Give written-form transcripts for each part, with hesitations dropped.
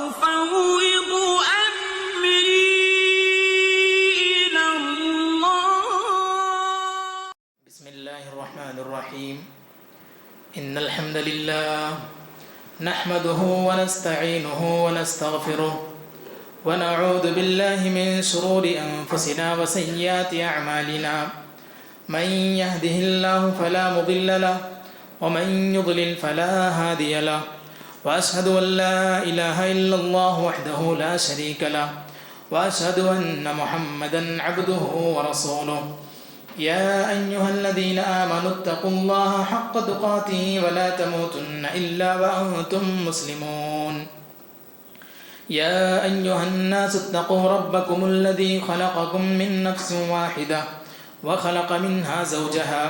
وأفوض أمري إلى الله. بسم الله الرحمن الرحيم. إن الحمد لله نحمده ونستعينه ونستغفره ونعوذ بالله من شرور أنفسنا وسيئات أعمالنا. من يهده الله فلا مضل له ومن يضلل فلا هادي له وأشهد أن لا إله إلا الله وحده لا شريك له وأشهد أن محمدا عبده ورسوله. يا أيها الذين آمنوا اتقوا الله حق تقاته ولا تموتن إلا وأنتم مسلمون. يا أيها الناس اتقوا ربكم الذي خلقكم من نفس واحدة وخلق منها زوجها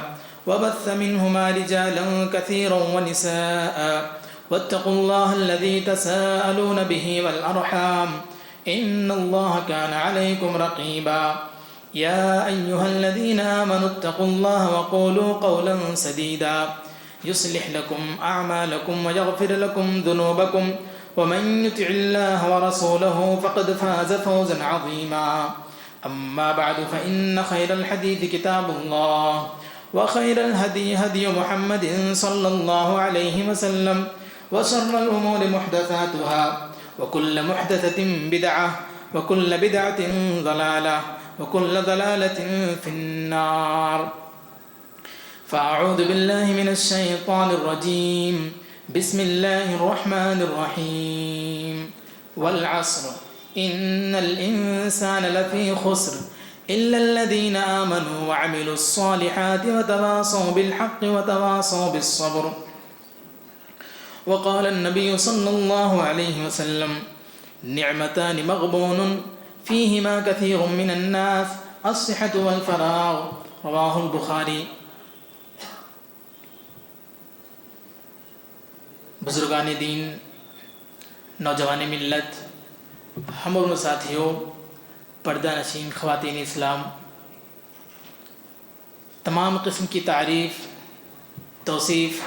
وبث منهما رجالا كثيرا ونساء واتقوا الله الذي تساءلون به والأرحام إن الله كان عليكم رقيبا. يا أيها الذين آمنوا اتقوا الله وقولوا قولا سديدا يصلح لكم أعمالكم ويغفر لكم ذنوبكم ومن يطع الله ورسوله فقد فاز فوزا عظيما. أما بعد فإن خير الحديث كتاب الله وخير الهدي هدي محمد صلى الله عليه وسلم وشر الأمور محدثاتها وكل محدثة بدعة وكل بدعة ضلالة وكل ضلالة في النار. فأعوذ بالله من الشيطان الرجيم. بسم الله الرحمن الرحيم. والعصر إن الإنسان لفي خسر إلا الذين آمنوا وعملوا الصالحات وتواصوا بالحق وتواصوا بالصبر. وقال النبي صلى الله عليه وسلم نعمتان مغبون فيهما كثير من الناس الصحة والفراغ. رواه البخاری. بزرگان دین، نوجوان ملت، ہم اور ساتھیوں، پردہ نشین خواتین اسلام، تمام قسم کی تعریف، توصیف،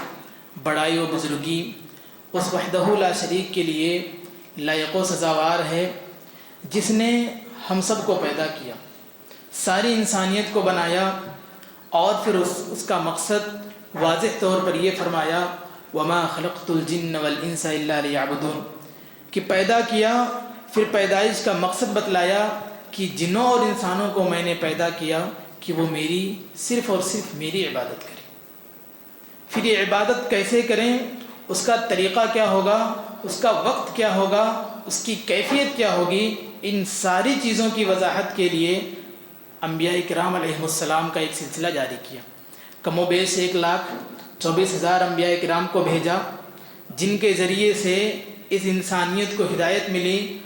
بڑائی و بزرگی اس وحدہ لا شریک کے لیے لائق و سزاوار ہے جس نے ہم سب کو پیدا کیا، ساری انسانیت کو بنایا اور پھر اس کا مقصد واضح طور پر یہ فرمایا وما خلقت الجن والانس الا لیعبدون، کہ پیدا کیا، پھر پیدائش کا مقصد بتلایا کہ جنوں اور انسانوں کو میں نے پیدا کیا کہ وہ میری صرف اور صرف میری عبادت کریں۔ پھر یہ عبادت کیسے کریں، اس کا طریقہ کیا ہوگا، اس کا وقت کیا ہوگا، اس کی کیفیت کیا ہوگی، ان ساری چیزوں کی وضاحت کے لیے انبیاء کرام علیہ السلام کا ایک سلسلہ جاری کیا۔ کم و بیش 1,24,000 انبیاء کرام کو بھیجا، جن کے ذریعے سے اس انسانیت کو ہدایت ملی۔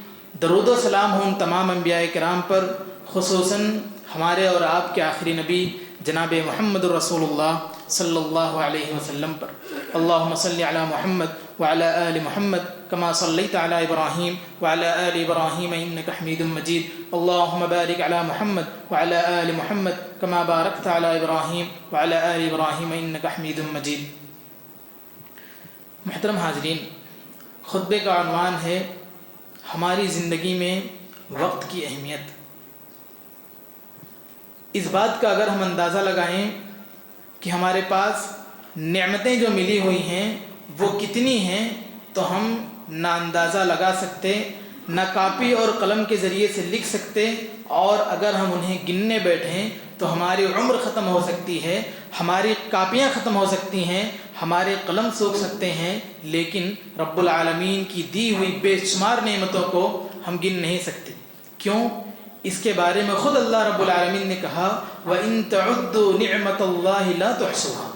درود و سلام ہوں تمام انبیاء کرام پر، خصوصاً ہمارے اور آپ کے آخری نبی جناب محمد رسول اللہ صلی اللہ علیہ وسلم پر۔ اللہم صلی علی محمد وعلی آل محمد کما صلیت علی ابراہیم وعلی آل ابراہیم انک حمید مجید۔ اللہم بارک علی محمد وعلی آل محمد کما بارکت علی ابراہیم وعلی آل ابراہیم انک حمید مجید۔ محترم حاضرین، خطبے کا عنوان ہے ہماری زندگی میں وقت کی اہمیت۔ اس بات کا اگر ہم اندازہ لگائیں کہ ہمارے پاس نعمتیں جو ملی ہوئی ہیں وہ کتنی ہیں تو ہم نہ اندازہ لگا سکتے، نہ کاپی اور قلم کے ذریعے سے لکھ سکتے، اور اگر ہم انہیں گننے بیٹھیں تو ہماری عمر ختم ہو سکتی ہے، ہماری کاپیاں ختم ہو سکتی ہیں، ہمارے قلم سوکھ سکتے ہیں، لیکن رب العالمین کی دی ہوئی بے شمار نعمتوں کو ہم گن نہیں سکتے۔ کیوں؟ اس کے بارے میں خود اللہ رب العالمین نے کہا وَإِن تَعُدُّوا نِعْمَةَ اللَّهِ لَا تُحْصُوهَا،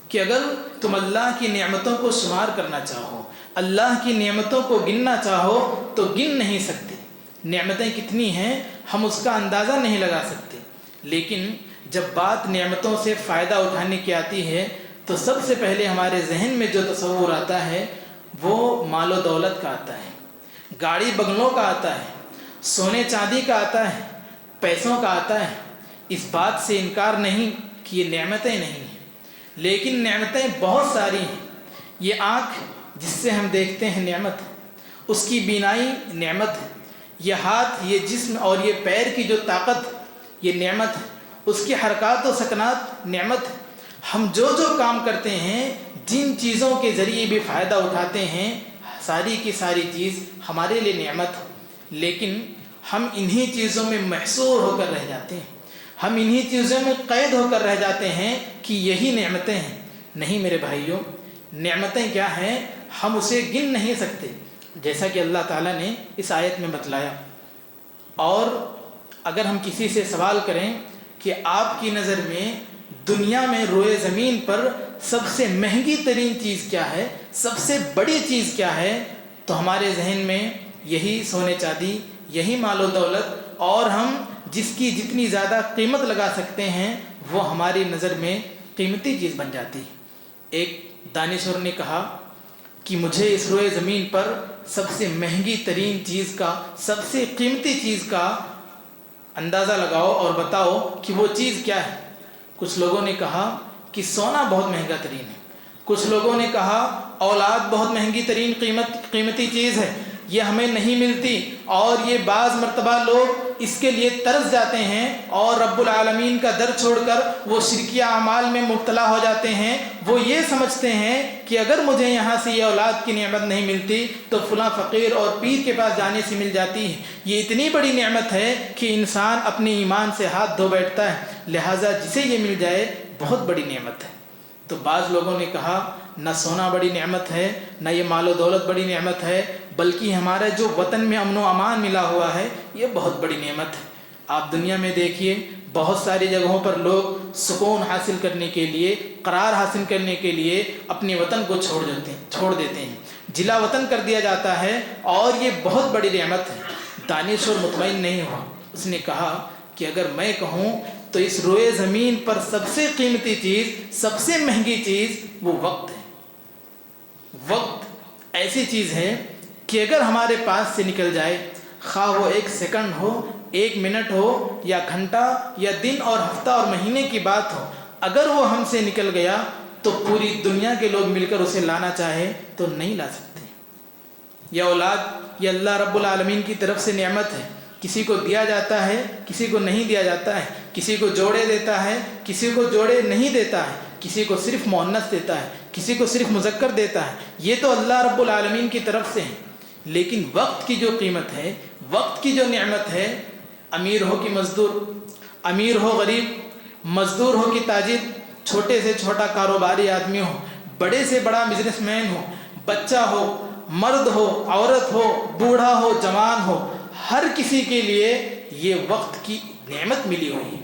کہ اگر تم اللہ کی نعمتوں کو شمار کرنا چاہو، اللہ کی نعمتوں کو گننا چاہو تو گن نہیں سکتے۔ نعمتیں کتنی ہیں ہم اس کا اندازہ نہیں لگا سکتے، لیکن جب بات نعمتوں سے فائدہ اٹھانے کی آتی ہے تو سب سے پہلے ہمارے ذہن میں جو تصور آتا ہے وہ مال و دولت کا آتا ہے، گاڑی بنگلوں کا آتا ہے، سونے چاندی کا آتا ہے، پیسوں کا آتا ہے۔ اس بات سے انکار نہیں کہ یہ نعمتیں نہیں ہیں، لیکن نعمتیں بہت ساری ہیں۔ یہ آنکھ جس سے ہم دیکھتے ہیں نعمت ہے، اس کی بینائی نعمت ہے، یہ ہاتھ، یہ جسم اور یہ پیر کی جو طاقت یہ نعمت ہے، اس کی حرکات و سکنات نعمت ہے۔ ہم جو کام کرتے ہیں، جن چیزوں کے ذریعے بھی فائدہ اٹھاتے ہیں، ساری کی ساری چیز ہمارے لیے نعمت ہے، لیکن ہم انہی چیزوں میں محصور ہو کر رہ جاتے ہیں، ہم انہی چیزوں میں قید ہو کر رہ جاتے ہیں کہ یہی نعمتیں ہیں۔ نہیں میرے بھائیوں، نعمتیں کیا ہیں ہم اسے گن نہیں سکتے، جیسا کہ اللہ تعالیٰ نے اس آیت میں بتلایا۔ اور اگر ہم کسی سے سوال کریں کہ آپ کی نظر میں دنیا میں روئے زمین پر سب سے مہنگی ترین چیز کیا ہے، سب سے بڑی چیز کیا ہے، تو ہمارے ذہن میں یہی سونے چاندی، یہی مال و دولت، اور ہم جس کی جتنی زیادہ قیمت لگا سکتے ہیں وہ ہماری نظر میں قیمتی چیز بن جاتی ہے۔ ایک دانشور نے کہا کہ مجھے اس روئے زمین پر سب سے مہنگی ترین چیز کا، سب سے قیمتی چیز کا اندازہ لگاؤ اور بتاؤ کہ وہ چیز کیا ہے۔ کچھ لوگوں نے کہا کہ سونا بہت مہنگا ترین ہے، کچھ لوگوں نے کہا اولاد بہت مہنگی ترین قیمتی چیز ہے، یہ ہمیں نہیں ملتی، اور یہ بعض مرتبہ لوگ اس کے لیے ترس جاتے ہیں اور رب العالمین کا در چھوڑ کر وہ شرکیہ اعمال میں مبتلا ہو جاتے ہیں۔ وہ یہ سمجھتے ہیں کہ اگر مجھے یہاں سے یہ اولاد کی نعمت نہیں ملتی تو فلاں فقیر اور پیر کے پاس جانے سے مل جاتی ہے۔ یہ اتنی بڑی نعمت ہے کہ انسان اپنے ایمان سے ہاتھ دھو بیٹھتا ہے، لہٰذا جسے یہ مل جائے بہت بڑی نعمت ہے۔ تو بعض لوگوں نے کہا نہ سونا بڑی نعمت ہے، نہ یہ مال و دولت بڑی نعمت ہے، بلکہ ہمارا جو وطن میں امن و امان ملا ہوا ہے یہ بہت بڑی نعمت ہے۔ آپ دنیا میں دیکھیے بہت ساری جگہوں پر لوگ سکون حاصل کرنے کے لیے، قرار حاصل کرنے کے لیے اپنے وطن کو چھوڑ دیتے ہیں، جلا وطن کر دیا جاتا ہے، اور یہ بہت بڑی نعمت ہے۔ دانش اور مطمئن نہیں ہوا، اس نے کہا کہ اگر میں کہوں تو اس روئے زمین پر سب سے قیمتی چیز، سب سے مہنگی چیز وہ وقت ہے۔ وقت ایسی چیز ہے کہ اگر ہمارے پاس سے نکل جائے، خواہ وہ 1 سیکنڈ ہو، 1 منٹ ہو، یا گھنٹہ یا دن اور ہفتہ اور مہینے کی بات ہو، اگر وہ ہم سے نکل گیا تو پوری دنیا کے لوگ مل کر اسے لانا چاہے تو نہیں لا سکتے۔ یہ اولاد یہ اللہ رب العالمین کی طرف سے نعمت ہے، کسی کو دیا جاتا ہے، کسی کو نہیں دیا جاتا ہے، کسی کو جوڑے دیتا ہے، کسی کو جوڑے نہیں دیتا ہے، کسی کو صرف مؤنث دیتا ہے، کسی کو صرف مذکر دیتا ہے، یہ تو اللہ رب العالمین کی طرف سے ہے۔ لیکن وقت کی جو قیمت ہے، وقت کی جو نعمت ہے، امیر ہو کہ مزدور، امیر ہو غریب، مزدور ہو کہ تاجر، چھوٹے سے چھوٹا کاروباری آدمی ہو، بڑے سے بڑا بزنس مین ہو، بچہ ہو، مرد ہو، عورت ہو، بوڑھا ہو، جوان ہو، ہر کسی کے لیے یہ وقت کی نعمت ملی ہوئی ہے۔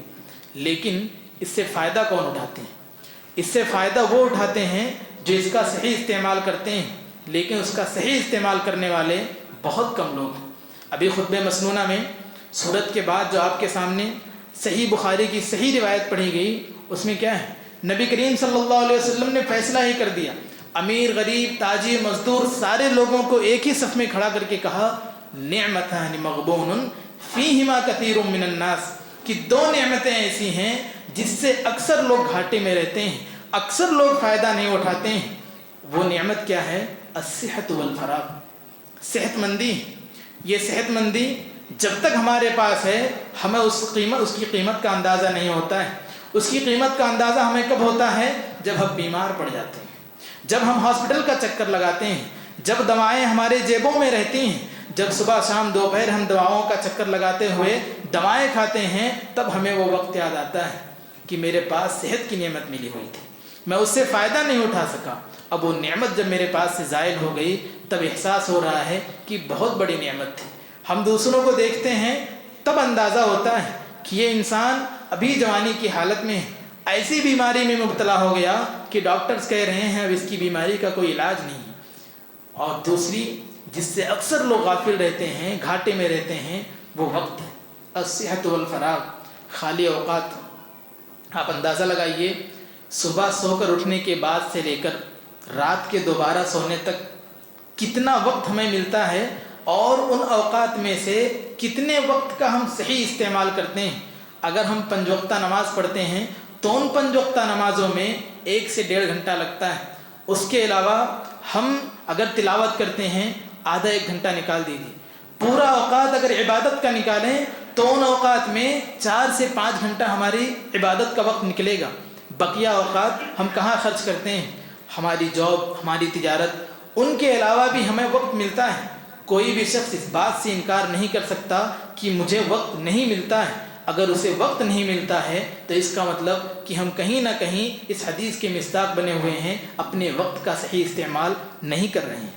لیکن اس سے فائدہ کون اٹھاتے ہیں؟ اس سے فائدہ وہ اٹھاتے ہیں جو اس کا صحیح استعمال کرتے ہیں، لیکن اس کا صحیح استعمال کرنے والے بہت کم لوگ ہیں۔ ابھی خطبہ مسنونہ میں سورت کے بعد جو آپ کے سامنے صحیح بخاری کی صحیح روایت پڑھی گئی، اس میں کیا ہے؟ نبی کریم صلی اللہ علیہ وسلم نے فیصلہ ہی کر دیا، امیر غریب تاجر مزدور سارے لوگوں کو ایک ہی صف میں کھڑا کر کے کہا نعمتان مغبون فیہما کثیر من الناس، کہ 2 نعمتیں ایسی ہیں جس سے اکثر لوگ گھاٹے میں رہتے ہیں، اکثر لوگ فائدہ نہیں اٹھاتے ہیں۔ وہ نعمت کیا ہے؟ الصحت والفراغ، صحت مندی۔ یہ صحت مندی جب تک ہمارے پاس ہے ہمیں اس کی قیمت کا اندازہ نہیں ہوتا ہے۔ اس کی قیمت کا اندازہ ہمیں کب ہوتا ہے؟ جب ہم بیمار پڑ جاتے ہیں، جب ہم ہاسپٹل کا چکر لگاتے ہیں، جب دوائیں ہمارے جیبوں میں رہتی ہیں، جب صبح شام دوپہر ہم دواؤں کا چکر لگاتے ہوئے دوائیں کھاتے ہیں، تب ہمیں وہ وقت یاد آتا ہے کہ میرے پاس صحت کی نعمت ملی ہوئی تھی، میں اس سے فائدہ نہیں اٹھا سکا۔ اب وہ نعمت جب میرے پاس سے زائل ہو گئی تب احساس ہو رہا ہے کہ بہت بڑی نعمت تھی۔ ہم دوسروں کو دیکھتے ہیں تب اندازہ ہوتا ہے کہ یہ انسان ابھی جوانی کی حالت میں ایسی بیماری میں مبتلا ہو گیا کہ ڈاکٹرز کہہ رہے ہیں اب اس کی بیماری کا کوئی علاج نہیں۔ اور دوسری جس سے اکثر لوگ غافل رہتے ہیں، گھاٹے میں رہتے ہیں، وہ وقت ہے، الصحت والفراغ، خالی اوقات۔ آپ اندازہ لگائیے صبح سو کر اٹھنے کے بعد سے لے کر رات کے دوبارہ سونے تک کتنا وقت ہمیں ملتا ہے، اور ان اوقات میں سے کتنے وقت کا ہم صحیح استعمال کرتے ہیں۔ اگر ہم 5 وقتہ نماز پڑھتے ہیں تو ان 5 وقتہ نمازوں میں 1 سے 1.5 گھنٹہ لگتا ہے۔ اس کے علاوہ ہم اگر تلاوت کرتے ہیں آدھا ایک گھنٹہ نکال دیجیے. پورا اوقات اگر عبادت کا نکالیں تو ان اوقات میں 4 سے 5 گھنٹہ ہماری عبادت کا وقت نکلے گا. بقیہ اوقات ہم کہاں خرچ کرتے ہیں؟ ہماری جاب، ہماری تجارت، ان کے علاوہ بھی ہمیں وقت ملتا ہے. کوئی بھی شخص اس بات سے انکار نہیں کر سکتا کہ مجھے وقت نہیں ملتا ہے. اگر اسے وقت نہیں ملتا ہے تو اس کا مطلب کہ ہم کہیں نہ کہیں اس حدیث کے مصداق بنے ہوئے ہیں، اپنے وقت کا صحیح استعمال نہیں کر رہے ہیں.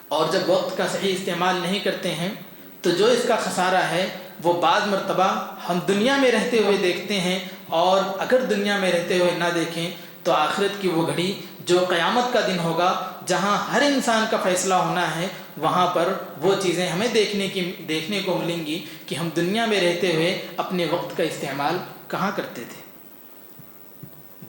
اور جب وقت کا صحیح استعمال نہیں کرتے ہیں تو جو اس کا خسارہ ہے وہ بعض مرتبہ ہم دنیا میں رہتے ہوئے دیکھتے ہیں، اور اگر دنیا میں رہتے ہوئے نہ دیکھیں تو آخرت کی وہ گھڑی جو قیامت کا دن ہوگا، جہاں ہر انسان کا فیصلہ ہونا ہے، وہاں پر وہ چیزیں ہمیں دیکھنے کو ملیں گی کہ ہم دنیا میں رہتے ہوئے اپنے وقت کا استعمال کہاں کرتے تھے.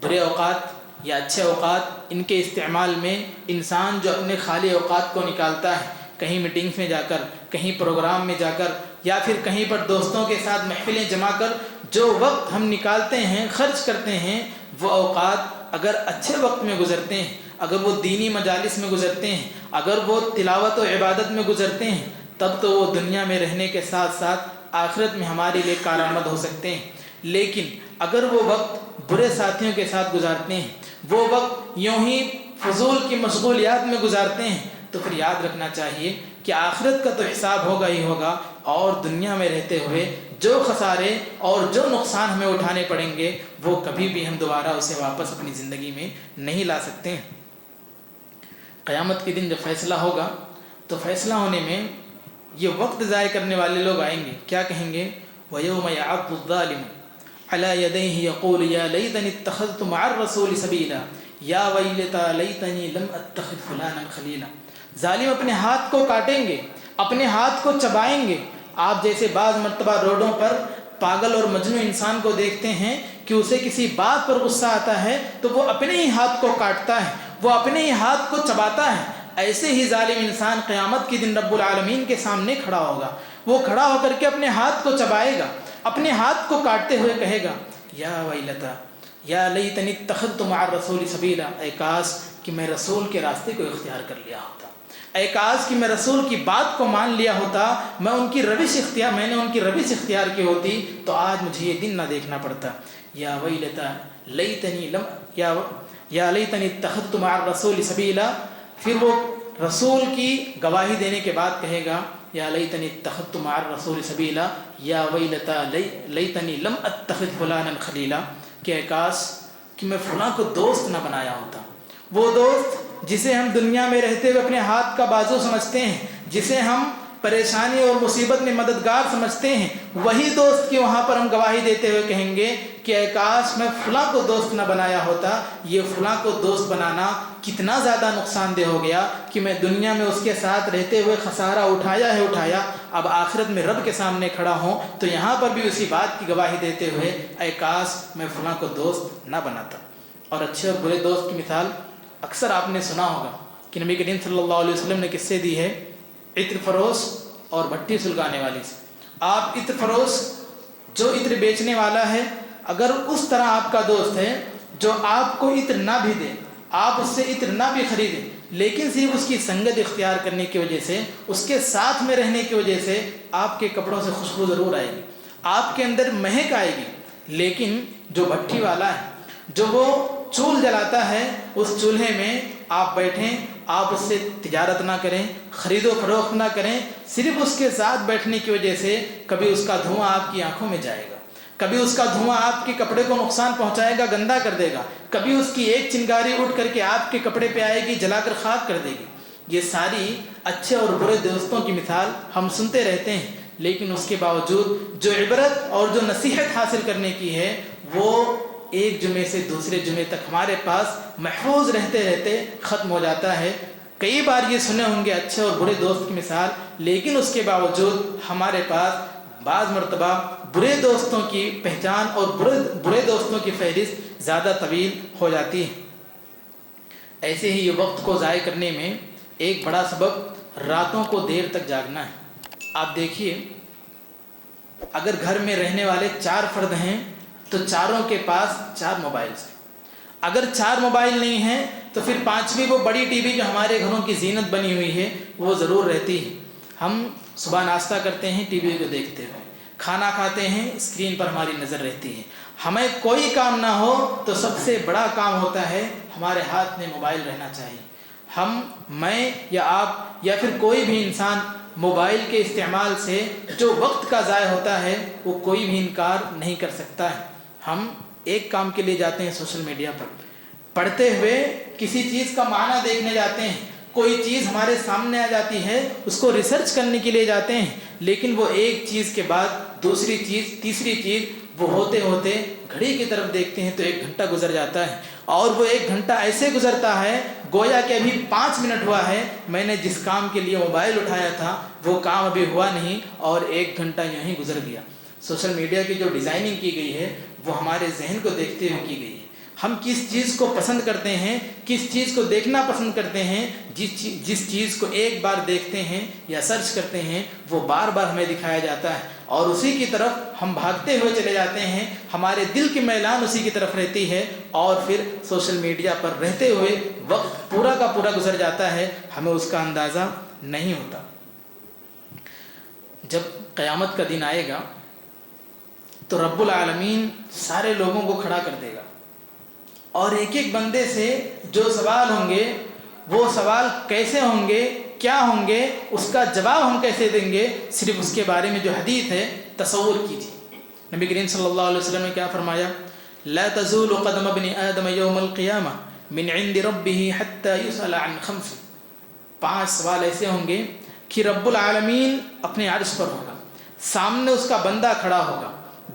برے اوقات یا اچھے اوقات، ان کے استعمال میں انسان جو اپنے خالی اوقات کو نکالتا ہے، کہیں میٹنگز میں جا کر، کہیں پروگرام میں جا کر، یا پھر کہیں پر دوستوں کے ساتھ محفلیں جما کر جو وقت ہم نکالتے ہیں، خرچ کرتے ہیں، وہ اوقات اگر اچھے وقت میں گزرتے ہیں، اگر وہ دینی مجالس میں گزرتے ہیں، اگر وہ تلاوت و عبادت میں گزرتے ہیں، تب تو وہ دنیا میں رہنے کے ساتھ ساتھ آخرت میں ہمارے لیے کارآمد ہو سکتے ہیں. لیکن اگر وہ وقت برے ساتھیوں کے ساتھ گزارتے ہیں، وہ وقت یوں ہی فضول کی مشغولیات میں گزارتے ہیں، تو پھر یاد رکھنا چاہیے کہ آخرت کا تو حساب ہوگا ہی ہوگا، اور دنیا میں رہتے ہوئے جو خسارے اور جو نقصان ہمیں اٹھانے پڑیں گے وہ کبھی بھی ہم دوبارہ اسے واپس اپنی زندگی میں نہیں لا سکتے ہیں. قیامت کے دن جب فیصلہ ہوگا تو فیصلہ ہونے میں یہ وقت ضائع کرنے والے لوگ آئیں گے. کیا کہیں گے؟ وَيَوْمَ يَعَضُّ الظَّالِمُ عَلَى يَدَيْهِ يَقُولُ يَا لَيْتَنِي اتَّخَذْتُ مَعَ الرَّسُولِ سَبِيلًا يَا وَيْلَتَىٰ لَيْتَنِي لَمْ أَتَّخِذْ فُلَانًا خَلِيلًا. ظالم اپنے ہاتھ کو کاٹیں گے، اپنے ہاتھ کو چبائیں گے. آپ جیسے بعض مرتبہ روڈوں پر پاگل اور مجنون انسان کو دیکھتے ہیں کہ اسے کسی بات پر غصہ آتا ہے تو وہ اپنے ہی ہاتھ کو کاٹتا ہے، وہ اپنے ہی ہاتھ کو چباتا ہے. ایسے ہی ظالم انسان قیامت کے دن رب العالمین کے سامنے کھڑا ہوگا. وہ کھڑا ہو کر کے اپنے ہاتھ کو چبائے گا، اپنے ہاتھ کو کاٹتے ہوئے کہے گا یا ویلتا یا لیتنی اتخذت مع الرسول سبیلا، اے کاش کہ میں رسول کے راستے کو اختیار کر لیا ہوتا، اے کاش کہ میں رسول کی بات کو مان لیا ہوتا، میں نے ان کی روش اختیار کی ہوتی تو آج مجھے یہ دن نہ دیکھنا پڑتا. یا ویلتا لیتنی لم یا لیتنی اتخذت مع الرسول سبیلا. پھر وہ رسول کی گواہی دینے کے بعد کہے گا یا لیتنی اتخذت مع الرسول سبیلا یا ویلتا لیتنی لم اتخذ فلانا خلیلا، کہ اے کاش کہ میں فلاں کو دوست نہ بنایا ہوتا. وہ دوست جسے ہم دنیا میں رہتے ہوئے اپنے ہاتھ کا بازو سمجھتے ہیں، جسے ہم پریشانی اور مصیبت میں مددگار سمجھتے ہیں، وہی دوست کی وہاں پر ہم گواہی دیتے ہوئے کہیں گے کہ اے کاش میں فلاں کو دوست نہ بنایا ہوتا. یہ فلاں کو دوست بنانا کتنا زیادہ نقصان دہ ہو گیا کہ میں دنیا میں اس کے ساتھ رہتے ہوئے خسارہ اٹھایا، اب آخرت میں رب کے سامنے کھڑا ہوں تو یہاں پر بھی اسی بات کی گواہی دیتے ہوئے اے کاش میں فلاں کو دوست نہ بناتا. اور اچھے اور برے دوست کی مثال اکثر آپ نے سنا ہوگا کہ نبی کریم صلی اللہ علیہ وسلم نے کس سے دی ہے؟ عطر فروش اور بھٹی سلگانے والی سے. آپ عطر فروش جو عطر بیچنے والا ہے، اگر اس طرح آپ کا دوست ہے جو آپ کو عطر نہ بھی دے، آپ اس سے عطر نہ بھی خریدیں، لیکن صرف اس کی سنگت اختیار کرنے کی وجہ سے، اس کے ساتھ میں رہنے کی وجہ سے آپ کے کپڑوں سے خوشبو ضرور آئے گی، آپ کے اندر مہک آئے گی. لیکن جو بھٹی والا ہے، جو وہ چول جلاتا ہے، اس چولہے میں آپ بیٹھیں، آپ اس سے تجارت نہ کریں، خرید و فروخت نہ کریں، صرف اس کے ساتھ بیٹھنے کی وجہ سے کبھی اس کا دھواں آپ کی آنکھوں میں جائے گا، کبھی اس کا دھواں آپ کے کپڑے کو نقصان پہنچائے گا، گندا کر دے گا، کبھی اس کی ایک چنگاری اٹھ کر کے آپ کے کپڑے پہ آئے گی، جلا کر خاک کر دے گی. یہ ساری اچھے اور برے دوستوں کی مثال ہم سنتے رہتے ہیں، لیکن اس کے باوجود جو عبرت اور جو نصیحت حاصل کرنے کی ہے وہ ایک جمعے سے دوسرے جمعے تک ہمارے پاس محفوظ رہتے رہتے ختم ہو جاتا ہے. کئی بار یہ سنے ہوں گے اچھے اور برے دوست کی مثال، لیکن اس کے باوجود ہمارے پاس بعض مرتبہ برے دوستوں کی پہچان اور برے دوستوں کی فہرست زیادہ طویل ہو جاتی ہے. ایسے ہی یہ وقت کو ضائع کرنے میں ایک بڑا سبب راتوں کو دیر تک جاگنا ہے. آپ دیکھیے، اگر گھر میں رہنے والے 4 فرد ہیں تو چاروں کے پاس 4 موبائلز ہیں. اگر 4 موبائل نہیں ہیں تو پھر پانچویں وہ بڑی ٹی وی جو ہمارے گھروں کی زینت بنی ہوئی ہے وہ ضرور رہتی ہے۔ ہم صبح ناشتہ کرتے ہیں ٹی وی کو دیکھتے ہوئے، کھانا کھاتے ہیں اسکرین پر ہماری نظر رہتی ہے۔ ہمیں کوئی کام نہ ہو تو سب سے بڑا کام ہوتا ہے ہمارے ہاتھ میں موبائل رہنا چاہیے۔ میں یا آپ یا پھر کوئی بھی انسان موبائل کے استعمال سے جو وقت کا ضائع ہوتا ہے وہ کوئی بھی انکار نہیں کر سکتا ہے۔ ہم ایک کام کے لیے جاتے ہیں سوشل میڈیا پر، پڑھتے ہوئے کسی چیز کا معنی دیکھنے جاتے ہیں، کوئی چیز ہمارے سامنے آ جاتی ہے اس کو ریسرچ کرنے کے لیے جاتے ہیں، لیکن وہ ایک چیز کے بعد دوسری چیز تیسری چیز وہ ہوتے ہوتے گھڑی کی طرف دیکھتے ہیں تو 1 گھنٹہ گزر جاتا ہے، اور وہ 1 گھنٹہ ایسے گزرتا ہے گویا کہ ابھی 5 منٹ ہوا ہے، میں نے جس کام کے لیے موبائل اٹھایا تھا وہ کام ابھی ہوا نہیں اور 1 گھنٹہ یوں ہی گزر گیا۔ سوشل میڈیا کی جو ڈیزائننگ کی گئی ہے وہ ہمارے ذہن کو دیکھتے ہوئے کی گئی ہے۔ ہم کس چیز کو پسند کرتے ہیں، کس چیز کو دیکھنا پسند کرتے ہیں، جس چیز کو ایک بار دیکھتے ہیں یا سرچ کرتے ہیں وہ بار بار ہمیں دکھایا جاتا ہے، اور اسی کی طرف ہم بھاگتے ہوئے چلے جاتے ہیں، ہمارے دل کی میلان اسی کی طرف رہتی ہے، اور پھر سوشل میڈیا پر رہتے ہوئے وقت پورا کا پورا گزر جاتا ہے، ہمیں اس کا اندازہ نہیں ہوتا۔ جب قیامت کا دن آئے گا تو رب العالمین سارے لوگوں کو کھڑا کر دے گا، اور ایک ایک بندے سے جو سوال ہوں گے وہ سوال کیسے ہوں گے، کیا ہوں گے، اس کا جواب ہم کیسے دیں گے، صرف اس کے بارے میں جو حدیث ہے تصور کیجیے۔ نبی کریم صلی اللہ علیہ وسلم نے کیا فرمایا؟ لا تزول قدم ابن آدم یوم القیامہ من عند ربہ حتی یسأل عن 5۔ 5 سوال ایسے ہوں گے کہ رب العالمین اپنے عرش پر ہوگا، سامنے اس کا بندہ کھڑا ہوگا،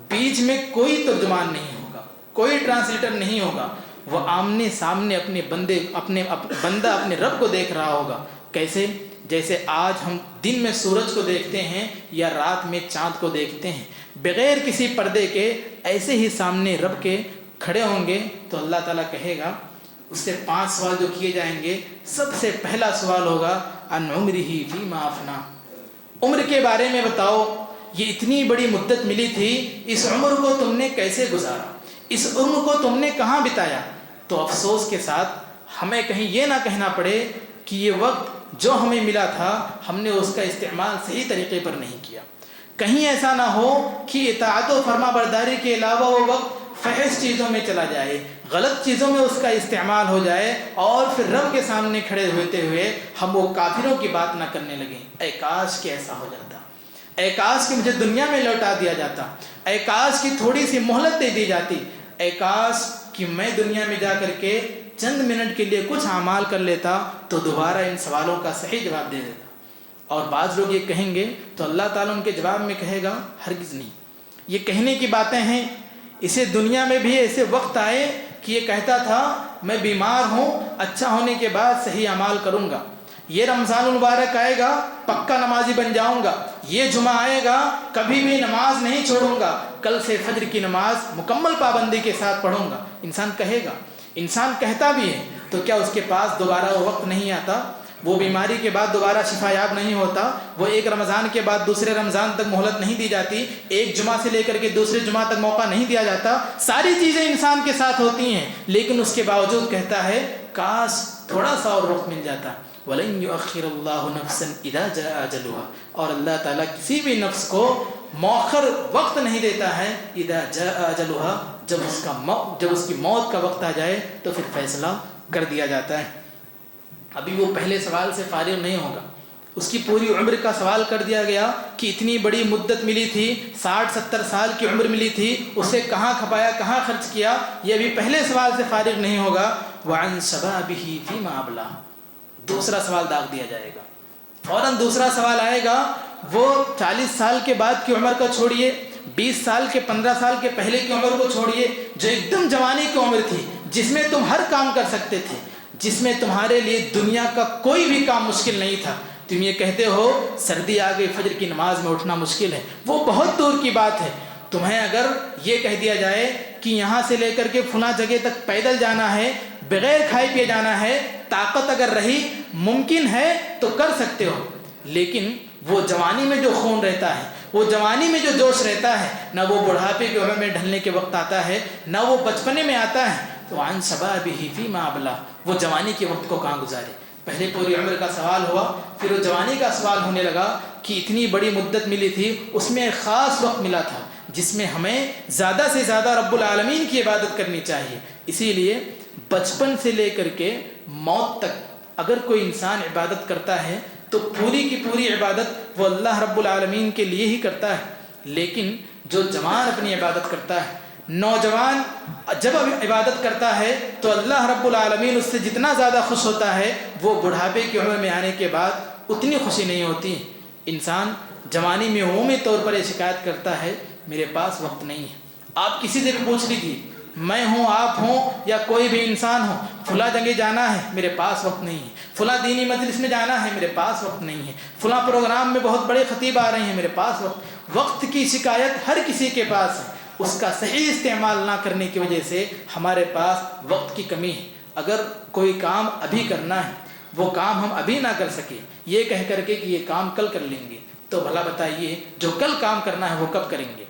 بیچ میں کوئی ترجمان نہیں ہوگا، کوئی ٹرانسلیٹر نہیں ہوگا، وہ آمنے سامنے اپنے بندہ اپنے رب کو دیکھ رہا ہوگا۔ کیسے؟ جیسے آج ہم دن میں سورج کو دیکھتے ہیں یا رات میں چاند کو دیکھتے ہیں، بغیر کسی پردے کے ایسے ہی سامنے رب کے کھڑے ہوں گے۔ تو اللہ تعالیٰ کہے گا، اس سے 5 سوال جو کیے جائیں گے، سب سے پہلا سوال ہوگا عن عمرہ فیما افنا، عمر کے بارے میں بتاؤ، یہ اتنی بڑی مدت ملی تھی، اس عمر کو تم نے کیسے گزارا، اس عمر کو تم نے کہاں بتایا؟ تو افسوس کے ساتھ ہمیں کہیں یہ نہ کہنا پڑے کہ یہ وقت جو ہمیں ملا تھا ہم نے اس کا استعمال صحیح طریقے پر نہیں کیا۔ کہیں ایسا نہ ہو کہ اطاعت و فرما برداری کے علاوہ وہ وقت فحش چیزوں میں چلا جائے، غلط چیزوں میں اس کا استعمال ہو جائے، اور پھر رب کے سامنے کھڑے ہوتے ہوئے ہم وہ کافروں کی بات نہ کرنے لگیں۔ اے کاش کہ ایسا ہو جاتا، اے کاش کہ مجھے دنیا میں لوٹا دیا جاتا، اے کاش کی تھوڑی سی مہلت دے دی جاتی، اے کاش کہ میں دنیا میں جا کر کے چند منٹ کے لیے کچھ اعمال کر لیتا تو دوبارہ ان سوالوں کا صحیح جواب دے دیتا۔ اور بعض لوگ یہ کہیں گے تو اللہ تعالیٰ ان کے جواب میں کہے گا، ہرگز نہیں، یہ کہنے کی باتیں ہیں، اسے دنیا میں بھی ایسے وقت آئے کہ یہ کہتا تھا میں بیمار ہوں، اچھا ہونے کے بعد صحیح اعمال کروں گا، یہ رمضان المبارک آئے گا پکا نمازی بن جاؤں گا، یہ جمعہ آئے گا کبھی بھی نماز نہیں چھوڑوں گا، کل سے فجر کی نماز مکمل پابندی کے ساتھ پڑھوں گا۔ انسان کہے گا، انسان کہتا بھی ہے، تو کیا اس کے پاس دوبارہ وہ وقت نہیں آتا؟ وہ بیماری کے بعد دوبارہ شفا یاب نہیں ہوتا؟ وہ ایک رمضان کے بعد دوسرے رمضان تک مہلت نہیں دی جاتی؟ ایک جمعہ سے لے کر کے دوسرے جمعہ تک موقع نہیں دیا جاتا؟ ساری چیزیں انسان کے ساتھ ہوتی ہیں، لیکن اس کے باوجود کہتا ہے کاش تھوڑا سا اور وقت مل جاتا۔ وَلَن يُؤَخِّرَ اللَّهُ نَفْسًا إِذَا جَاءَ أَجَلُهَا، اور اللہ تعالیٰ کسی بھی نفس کو مؤخر وقت نہیں دیتا ہے، اذا جاء أجلها، جب اس کی موت کا وقت آ جائے تو پھر فیصلہ کر دیا جاتا ہے۔ ابھی وہ پہلے سوال سے فارغ نہیں ہوگا، اس کی پوری عمر کا سوال کر دیا گیا کہ اتنی بڑی مدت ملی تھی، 60-70 سال کی عمر ملی تھی، اسے کہاں کھپایا، کہاں خرچ کیا، یہ ابھی پہلے سوال سے فارغ نہیں ہوگا۔ وعن شبابہ فیما ابلہ، دوسرا سوال داغ دیا جائے گا، فوراً دوسرا سوال آئے گا، وہ 40 سال کے بعد کی عمر کو چھوڑیے، 20 سال کے 15 سال کے پہلے کی عمر کو چھوڑیے، جو ایک دم جوانی کی عمر تھی، جس میں تم ہر کام کر سکتے تھے، جس میں تمہارے لیے دنیا کا کوئی بھی کام مشکل نہیں تھا۔ تم یہ کہتے ہو سردی آ گئی فجر کی نماز میں اٹھنا مشکل ہے، وہ بہت دور کی بات ہے۔ تمہیں اگر یہ کہہ دیا جائے کہ یہاں سے لے کر کے فلاں جگہ تک پیدل جانا ہے، بغیر کھائے پیے جانا ہے، طاقت اگر رہی، ممکن ہے تو کر سکتے ہو، لیکن وہ جوانی میں جو خون رہتا ہے، وہ جوانی میں جو جوش رہتا ہے، نہ وہ بڑھاپے کی عمر میں ڈھلنے کے وقت آتا ہے، نہ وہ بچپنے میں آتا ہے۔ تو عن شبابہ فیما ابلا، وہ جوانی کے وقت کو کہاں گزارے۔ پہلے پوری عمر کا سوال ہوا، پھر وہ جوانی کا سوال ہونے لگا کہ اتنی بڑی مدت ملی تھی، اس میں ایک خاص وقت ملا تھا جس میں ہمیں زیادہ سے زیادہ رب العالمین کی عبادت کرنی چاہیے۔ اسی لیے بچپن سے لے کر کے موت تک اگر کوئی انسان عبادت کرتا ہے تو پوری کی پوری عبادت وہ اللہ رب العالمین کے لیے ہی کرتا ہے۔ لیکن جو جوان اپنی عبادت کرتا ہے، نوجوان جب عبادت کرتا ہے تو اللہ رب العالمین اس سے جتنا زیادہ خوش ہوتا ہے وہ بڑھاپے کی عمر میں آنے کے بعد اتنی خوشی نہیں ہوتی۔ انسان جوانی میں عمومی طور پر یہ شکایت کرتا ہے میرے پاس وقت نہیں ہے۔ آپ کسی سے بھی پوچھ لیجیے، میں ہوں، آپ ہوں یا کوئی بھی انسان ہو، فلاں جگہ جانا ہے میرے پاس وقت نہیں ہے، فلاں دینی مجلس میں جانا ہے میرے پاس وقت نہیں ہے، فلاں پروگرام میں بہت بڑے خطیب آ رہے ہیں میرے پاس وقت کی شکایت ہر کسی کے پاس ہے۔ اس کا صحیح استعمال نہ کرنے کی وجہ سے ہمارے پاس وقت کی کمی ہے۔ اگر کوئی کام ابھی کرنا ہے، وہ کام ہم ابھی نہ کر سکے یہ کہہ کر کے کہ یہ کام کل کر لیں گے، تو بھلا بتائیے جو کل کام کرنا ہے وہ کب کریں گے؟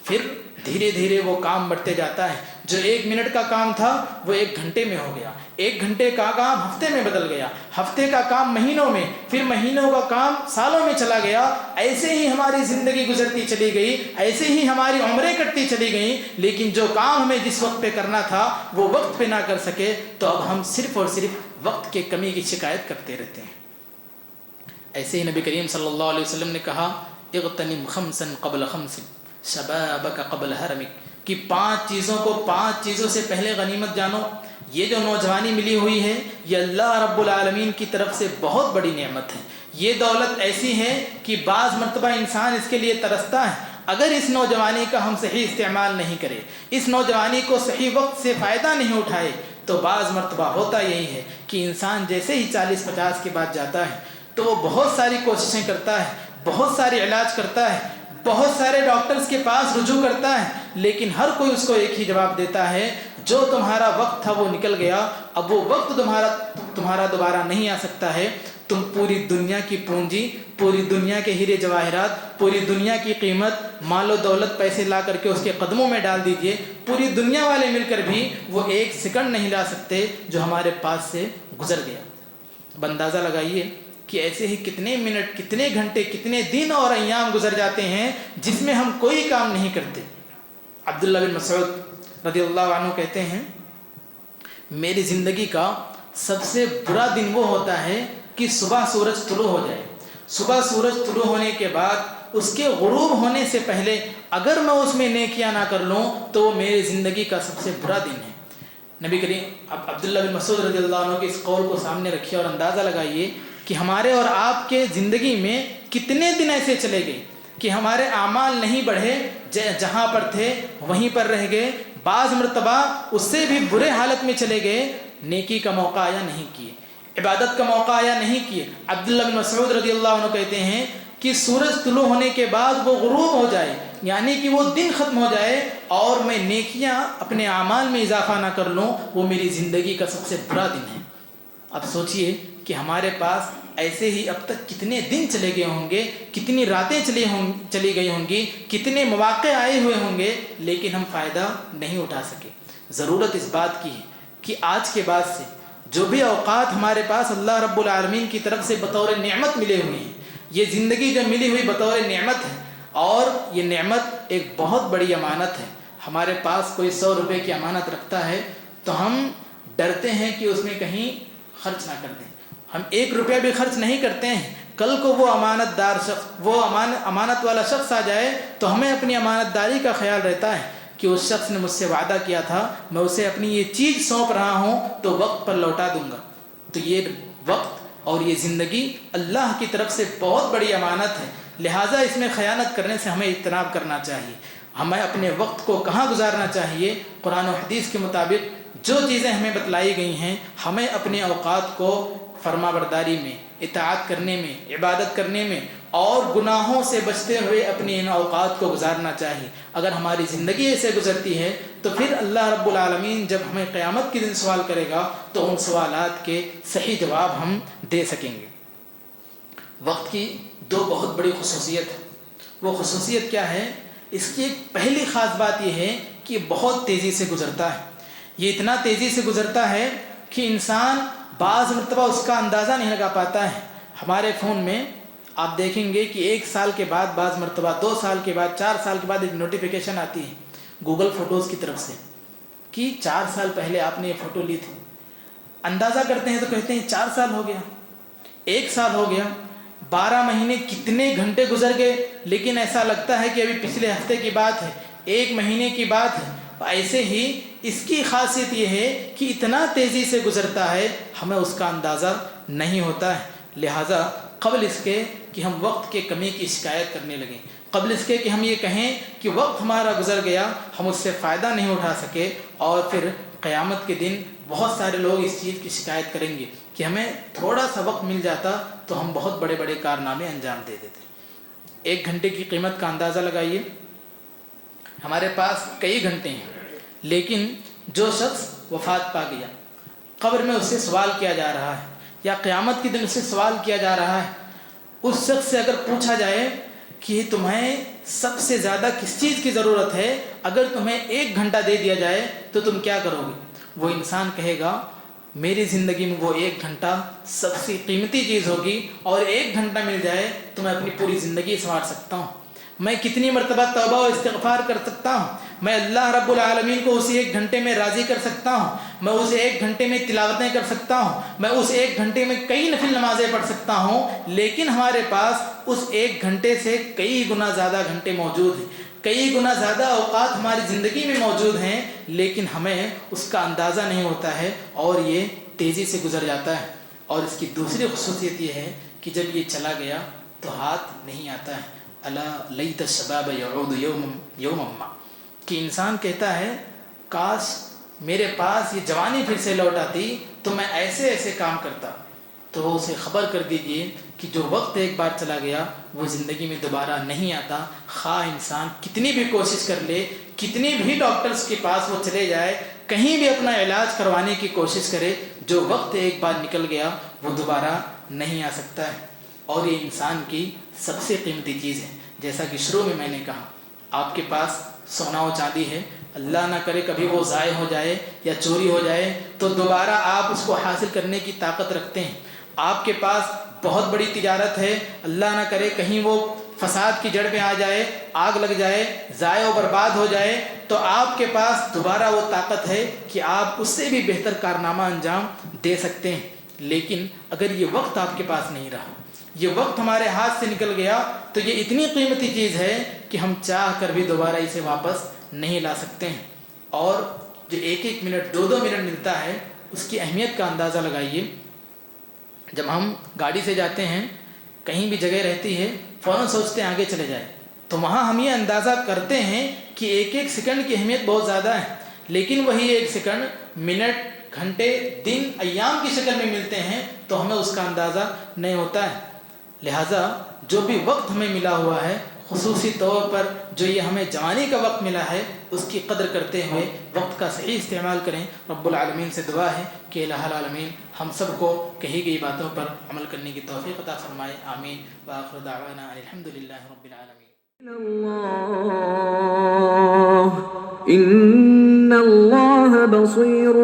پھر دھیرے دھیرے وہ کام بڑھتے جاتا ہے۔ جو 1 منٹ کا کام تھا وہ 1 گھنٹے میں ہو گیا، 1 گھنٹے کا کام ہفتے میں بدل گیا، ہفتے کا کام مہینوں میں، پھر مہینوں کا کام سالوں میں چلا گیا۔ ایسے ہی ہماری زندگی گزرتی چلی گئی، ایسے ہی ہماری عمریں کٹتی چلی گئیں، لیکن جو کام ہمیں جس وقت پہ کرنا تھا وہ وقت پہ نہ کر سکے تو اب ہم صرف اور صرف وقت کے کمی کی شکایت کرتے رہتے ہیں۔ ایسے ہی نبی کریم صلی اللہ علیہ وسلم نے کہا اغتنم خمسا قبل خمس شبابک قبل حرمک، کہ 5 چیزوں کو 5 چیزوں سے پہلے غنیمت جانو۔ یہ جو نوجوانی ملی ہوئی ہے یہ اللہ رب العالمین کی طرف سے بہت بڑی نعمت ہے۔ یہ دولت ایسی ہے کہ بعض مرتبہ انسان اس کے لیے ترستا ہے۔ اگر اس نوجوانی کا ہم صحیح استعمال نہیں کریں، اس نوجوانی کو صحیح وقت سے فائدہ نہیں اٹھائے تو بعض مرتبہ ہوتا یہی ہے کہ انسان جیسے ہی 40-50 کے بعد جاتا ہے تو وہ بہت ساری کوششیں کرتا ہے، بہت سارے علاج کرتا ہے، بہت سارے ڈاکٹرز کے پاس رجوع کرتا ہے، لیکن ہر کوئی اس کو ایک ہی جواب دیتا ہے جو تمہارا وقت تھا وہ نکل گیا، اب وہ وقت تمہارا دوبارہ نہیں آ سکتا ہے۔ تم پوری دنیا کی پونجی، پوری دنیا کے ہیرے جواہرات، پوری دنیا کی قیمت، مال و دولت، پیسے لا کر کے اس کے قدموں میں ڈال دیجئے، پوری دنیا والے مل کر بھی وہ 1 سیکنڈ نہیں لا سکتے جو ہمارے پاس سے گزر گیا۔ اب اندازہ لگائیے کہ ایسے ہی کتنے منٹ، کتنے گھنٹے، کتنے دن اور ایام گزر جاتے ہیں جس میں ہم کوئی کام نہیں کرتے۔ عبداللہ بن مسعود رضی اللہ عنہ کہتے ہیں میری زندگی کا سب سے برا دن وہ ہوتا ہے کہ صبح سورج طلوع ہو جائے، صبح سورج طلوع ہونے کے بعد اس کے غروب ہونے سے پہلے اگر میں اس میں نیکیاں نہ کر لوں تو وہ میری زندگی کا سب سے برا دن ہے۔ نبی کریم اب عبداللہ بن مسعود رضی اللہ عنہ کے اس قول کو سامنے رکھیے اور اندازہ لگائیے کہ ہمارے اور آپ کے زندگی میں کتنے دن ایسے چلے گئے کہ ہمارے اعمال نہیں بڑھے، جہاں پر تھے وہیں پر رہ گئے، بعض مرتبہ اس سے بھی برے حالت میں چلے گئے، نیکی کا موقع آیا نہیں کیے، عبادت کا موقع آیا نہیں کیے۔ عبداللہ بن مسعود رضی اللہ عنہ کہتے ہیں کہ سورج طلوع ہونے کے بعد وہ غروب ہو جائے، یعنی کہ وہ دن ختم ہو جائے اور میں نیکیاں اپنے اعمال میں اضافہ نہ کر لوں، وہ میری زندگی کا سب سے برا دن ہے۔ اب سوچئے کہ ہمارے پاس ایسے ہی اب تک کتنے دن چلے گئے ہوں گے، کتنی راتیں چلی گئی ہوں گی، کتنے مواقع آئے ہوئے ہوں گے، لیکن ہم فائدہ نہیں اٹھا سکے۔ ضرورت اس بات کی ہے کہ آج کے بعد سے جو بھی اوقات ہمارے پاس اللہ رب العالمین کی طرف سے بطور نعمت ملے ہوئے ہیں، یہ زندگی جو ملی ہوئی بطور نعمت ہے، اور یہ نعمت ایک بہت بڑی امانت ہے۔ ہمارے پاس کوئی 100 روپے کی امانت رکھتا ہے تو ہم ڈرتے ہیں کہ اس میں کہیں خرچ نہ کر دیں، ہم 1 روپیہ بھی خرچ نہیں کرتے ہیں۔ کل کو وہ امانت دار شخص، وہ امانت والا شخص آ جائے تو ہمیں اپنی امانت داری کا خیال رہتا ہے کہ اس شخص نے مجھ سے وعدہ کیا تھا میں اسے اپنی یہ چیز سونپ رہا ہوں تو وقت پر لوٹا دوں گا۔ تو یہ وقت اور یہ زندگی اللہ کی طرف سے بہت بڑی امانت ہے، لہٰذا اس میں خیانت کرنے سے ہمیں اجتناب کرنا چاہیے۔ ہمیں اپنے وقت کو کہاں گزارنا چاہیے؟ قرآن و حدیث کے مطابق جو چیزیں ہمیں بتلائی گئی ہیں ہمیں اپنے اوقات کو فرما برداری میں، اطاعت کرنے میں، عبادت کرنے میں اور گناہوں سے بچتے ہوئے اپنے ان اوقات کو گزارنا چاہیے۔ اگر ہماری زندگی ایسے گزرتی ہے تو پھر اللہ رب العالمین جب ہمیں قیامت کے دن سوال کرے گا تو ان سوالات کے صحیح جواب ہم دے سکیں گے۔ وقت کی 2 بہت بڑی خصوصیت ہے۔ وہ خصوصیت کیا ہے؟ اس کی ایک پہلی خاص بات یہ ہے کہ بہت تیزی سے گزرتا ہے، یہ اتنا تیزی سے گزرتا ہے کہ انسان بعض مرتبہ اس کا اندازہ نہیں لگا پاتا ہے. ہمارے فون میں آپ دیکھیں گے کہ 1 سال کے بعد، بعض مرتبہ 2 سال کے بعد، 4 سال کے بعد ایک نوٹیفیکیشن آتی ہے گوگل فوٹوز کی طرف سے کہ 4 سال پہلے آپ نے یہ فوٹو لی تھی. اندازہ کرتے ہیں تو کہتے ہیں 4 سال ہو گیا، 1 سال ہو گیا، 12 مہینے کتنے گھنٹے گزر گئے، لیکن ایسا لگتا ہے کہ ابھی پچھلے ہفتے کی بات ہے، 1 مہینے کی بات ہے. ایسے ہی اس کی خاصیت یہ ہے کہ اتنا تیزی سے گزرتا ہے، ہمیں اس کا اندازہ نہیں ہوتا ہے. لہٰذا قبل اس کے کہ ہم وقت کے کمی کی شکایت کرنے لگیں، قبل اس کے کہ ہم یہ کہیں کہ وقت ہمارا گزر گیا، ہم اس سے فائدہ نہیں اٹھا سکے، اور پھر قیامت کے دن بہت سارے لوگ اس چیز کی شکایت کریں گے کہ ہمیں تھوڑا سا وقت مل جاتا تو ہم بہت بڑے بڑے کارنامے انجام دے دیتے. 1 گھنٹے کی قیمت کا اندازہ لگائیے. ہمارے پاس کئی گھنٹے ہیں، لیکن جو شخص وفات پا گیا، قبر میں اس سے سوال کیا جا رہا ہے یا قیامت کے دن اس سے سوال کیا جا رہا ہے، اس شخص سے اگر پوچھا جائے کہ تمہیں سب سے زیادہ کس چیز کی ضرورت ہے، اگر تمہیں 1 گھنٹہ دے دیا جائے تو تم کیا کرو گے؟ وہ انسان کہے گا میری زندگی میں وہ 1 گھنٹہ سب سے قیمتی چیز ہوگی، اور 1 گھنٹہ مل جائے تو میں اپنی پوری زندگی سنوار سکتا ہوں. میں کتنی مرتبہ توبہ و استغفار کر سکتا ہوں، میں اللہ رب العالمین کو اسی 1 گھنٹے میں راضی کر سکتا ہوں، میں اسے 1 گھنٹے میں تلاوتیں کر سکتا ہوں، میں اس 1 گھنٹے میں کئی نفل نمازیں پڑھ سکتا ہوں. لیکن ہمارے پاس اس 1 گھنٹے سے کئی گنا زیادہ گھنٹے موجود ہیں، کئی گنا زیادہ اوقات ہماری زندگی میں موجود ہیں، لیکن ہمیں اس کا اندازہ نہیں ہوتا ہے اور یہ تیزی سے گزر جاتا ہے. اور اس کی دوسری خصوصیت یہ ہے کہ جب یہ چلا گیا تو ہاتھ نہیں آتا ہے. الا لیت الشباب یعود یوما ما، کہ انسان کہتا ہے کاش میرے پاس یہ جوانی پھر سے لوٹ آتی تو میں ایسے ایسے کام کرتا. تو اسے خبر کر دیجئے کہ جو وقت ایک بار چلا گیا وہ زندگی میں دوبارہ نہیں آتا. خواہ انسان کتنی بھی کوشش کر لے، کتنی بھی ڈاکٹرز کے پاس وہ چلے جائے، کہیں بھی اپنا علاج کروانے کی کوشش کرے، جو وقت ایک بار نکل گیا وہ دوبارہ نہیں آ سکتا ہے. اور یہ انسان کی سب سے قیمتی چیز ہے. جیسا کہ شروع میں نے کہا، آپ کے پاس سونا و چاندی ہے، اللہ نہ کرے کبھی وہ ضائع ہو جائے یا چوری ہو جائے تو دوبارہ آپ اس کو حاصل کرنے کی طاقت رکھتے ہیں. آپ کے پاس بہت بڑی تجارت ہے، اللہ نہ کرے کہیں وہ فساد کی جڑ میں آ جائے، آگ لگ جائے، ضائع و برباد ہو جائے، تو آپ کے پاس دوبارہ وہ طاقت ہے کہ آپ اس سے بھی بہتر کارنامہ انجام دے سکتے ہیں. لیکن اگر یہ وقت آپ کے پاس نہیں رہا، یہ وقت ہمارے ہاتھ سے نکل گیا، تو یہ اتنی قیمتی چیز ہے کہ ہم چاہ کر بھی دوبارہ اسے واپس نہیں لا سکتے ہیں. اور جو 1 منٹ 2 منٹ ملتا ہے اس کی اہمیت کا اندازہ لگائیے. جب ہم گاڑی سے جاتے ہیں، کہیں بھی جگہ رہتی ہے، فوراً سوچتے ہیں آگے چلے جائیں، تو وہاں ہم یہ اندازہ کرتے ہیں کہ 1 سیکنڈ کی اہمیت بہت زیادہ ہے. لیکن وہی 1 سیکنڈ منٹ، گھنٹے، دن، ایام کی شکل میں ملتے ہیں تو ہمیں اس کا اندازہ نہیں ہوتا ہے. لہٰذا جو بھی وقت ہمیں ملا ہوا ہے، خصوصی طور پر جو یہ ہمیں جوانی کا وقت ملا ہے، اس کی قدر کرتے ہوئے وقت کا صحیح استعمال کریں. رب العالمین سے دعا ہے کہ الہ العالمین ہم سب کو کہی گئی باتوں پر عمل کرنے کی توفیق عطا فرمائے. آمین. وآخر دعوانا الحمدللہ رب العالمین. إن الله بصير